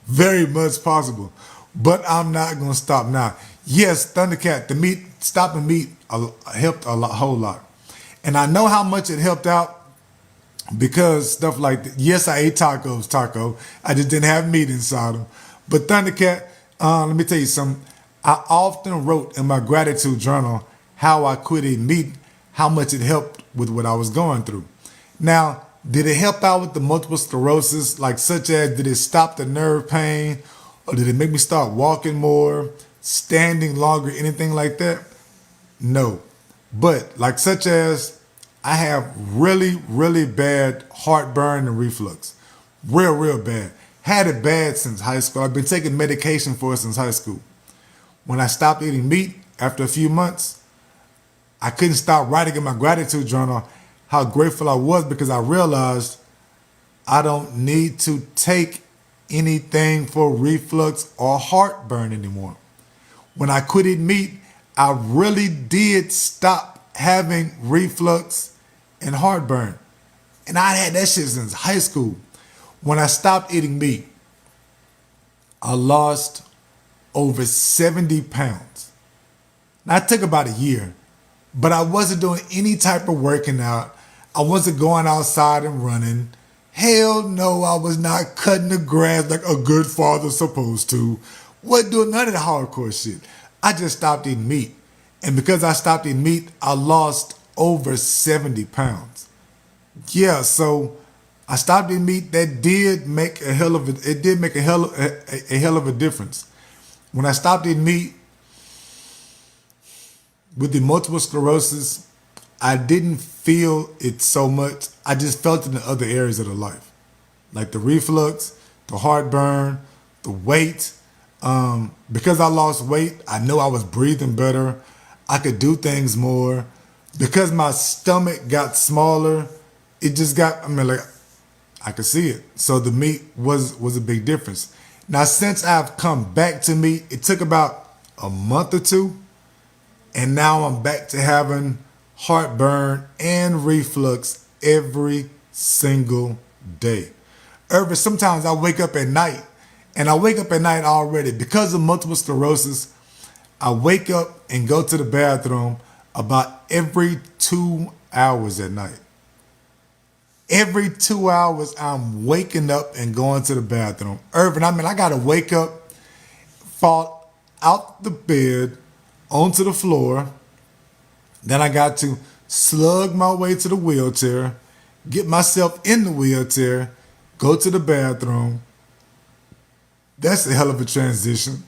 Very much possible. But I'm not going to stop now. Yes, Thundercat, stopping meat helped a whole lot. And I know how much it helped out because stuff like that. Yes, I ate taco. I just didn't have meat inside them. But Thundercat, let me tell you something. I often wrote in my gratitude journal how I quit eating meat, how much it helped with what I was going through. Now, did it help out with the multiple sclerosis, like such as did it stop the nerve pain, or did it make me start walking more, standing longer, anything like that? No. But like such as I have really, really bad heartburn and reflux. Real bad. Had it bad since high school. I've been taking medication for it since high school. When I stopped eating meat after a few months, I couldn't stop writing in my gratitude journal how grateful I was because I realized I don't need to take anything for reflux or heartburn anymore. When I quit eating meat, I really did stop having reflux and heartburn. And I had that shit since high school. When I stopped eating meat, I lost over 70 pounds. Now, it took about a year, but I wasn't doing any type of working out. I wasn't going outside and running. Hell no, I was not cutting the grass like a good father's supposed to. Wasn't doing none of the hardcore shit. I just stopped eating meat. And because I stopped eating meat, I lost over 70 pounds. Yeah, so I stopped eating meat. That did make a hell of a difference. When I stopped eating meat with the multiple sclerosis, I didn't feel it so much. I just felt it in the other areas of the life, like the reflux, the heartburn, the weight. Because I lost weight, I knew I was breathing better. I could do things more. Because my stomach got smaller, it just got, I could see it. So the meat was a big difference. Now, since I've come back to meat, it took about a month or two, and now I'm back to having heartburn and reflux every single day. Irvin, sometimes I wake up at night, and I wake up at night already because of multiple sclerosis. I wake up and go to the bathroom about every 2 hours at night. Every 2 hours, I'm waking up and going to the bathroom. Irvin, I gotta wake up, fall out the bed, onto the floor. Then I got to slug my way to the wheelchair, get myself in the wheelchair, go to the bathroom. That's a hell of a transition.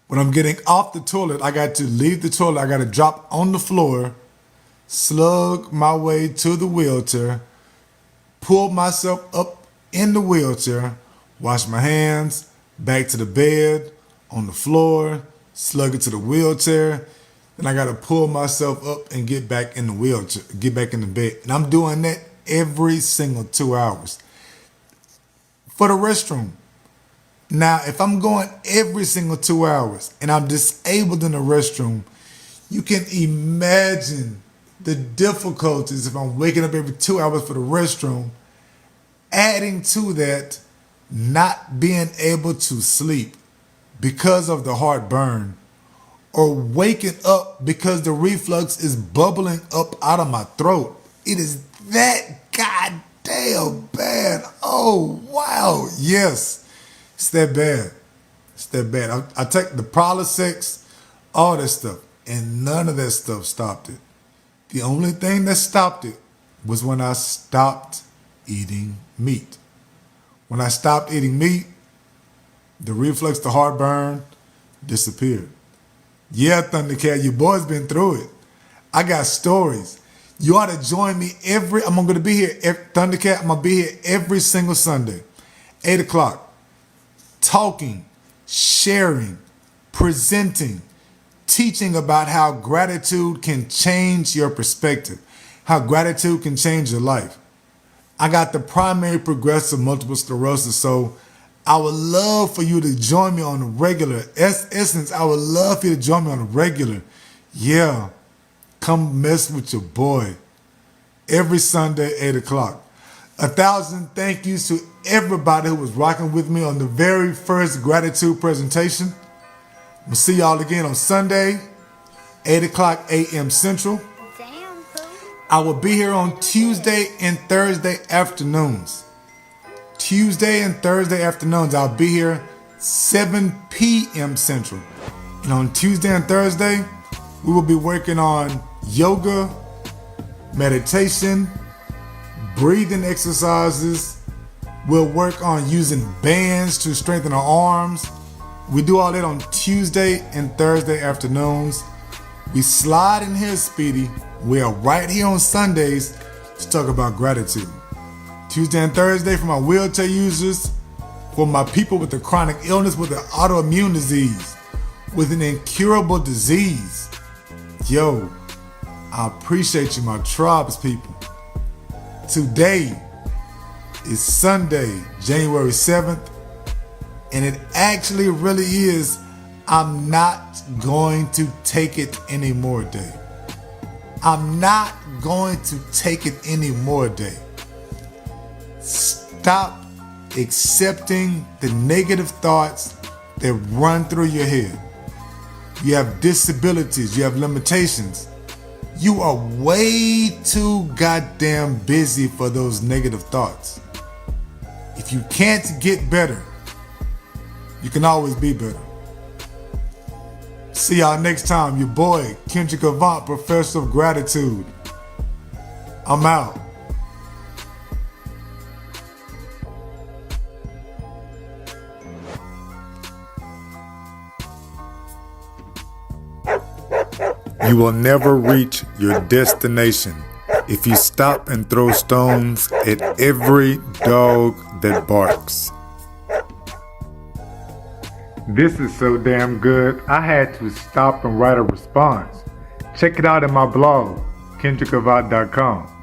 When I'm getting off the toilet, I got to leave the toilet. I got to drop on the floor, slug my way to the wheelchair, pull myself up in the wheelchair, wash my hands, back to the bed, on the floor, slug it to the wheelchair. Then I got to pull myself up and get back in the wheelchair, get back in the bed. And I'm doing that every single 2 hours. For the restroom, Now, if I'm going every single 2 hours and I'm disabled in the restroom, you can imagine the difficulties if I'm waking up every 2 hours for the restroom, adding to that, not being able to sleep because of the heartburn, or waking up because the reflux is bubbling up out of my throat. It is that goddamn bad. Oh, wow. Yes, it's that bad. It's that bad. I take the Prilosec, all that stuff, and none of that stuff stopped it. The only thing that stopped it was when I stopped eating meat. When I stopped eating meat, the reflux, the heartburn disappeared. Yeah, Thundercat, your boy's been through it. I got stories. You ought to join me I'm going to be here, Thundercat, I'm going to be here every single Sunday, 8 o'clock, talking, sharing, presenting, teaching about how gratitude can change your perspective, how gratitude can change your life. I got the Primary Progressive Multiple Sclerosis, so I would love for you to join me on the regular. Essence, I would love for you to join me on the regular. Yeah, come mess with your boy. Every Sunday, 8 o'clock. 1,000 thank yous to everybody who was rocking with me on the very first gratitude presentation. We'll see y'all again on Sunday, 8 o'clock a.m. Central. I will be here on Tuesday and Thursday afternoons. Tuesday and Thursday afternoons, I'll be here 7 p.m. Central. And on Tuesday and Thursday, we will be working on yoga, meditation, breathing exercises. We'll work on using bands to strengthen our arms. We do all that on Tuesday and Thursday afternoons. We slide in here, Speedy. We are right here on Sundays to talk about gratitude. Tuesday and Thursday for my wheelchair users, for my people with a chronic illness, with an autoimmune disease, with an incurable disease. Yo, I appreciate you, my tribes people. Today is Sunday, January 7th, and it actually really is I'm not going to take it anymore day. I'm not going to take it anymore day. Stop accepting the negative thoughts that run through your head. You have disabilities, you have limitations. You are way too goddamn busy for those negative thoughts. If you can't get better, you can always be better. See y'all next time. Your boy, Kendrick Avant, Professor of Gratitude. I'm out. You will never reach your destination if you stop and throw stones at every dog that barks. This is so damn good, I had to stop and write a response. Check it out in my blog, kendrickavant.com.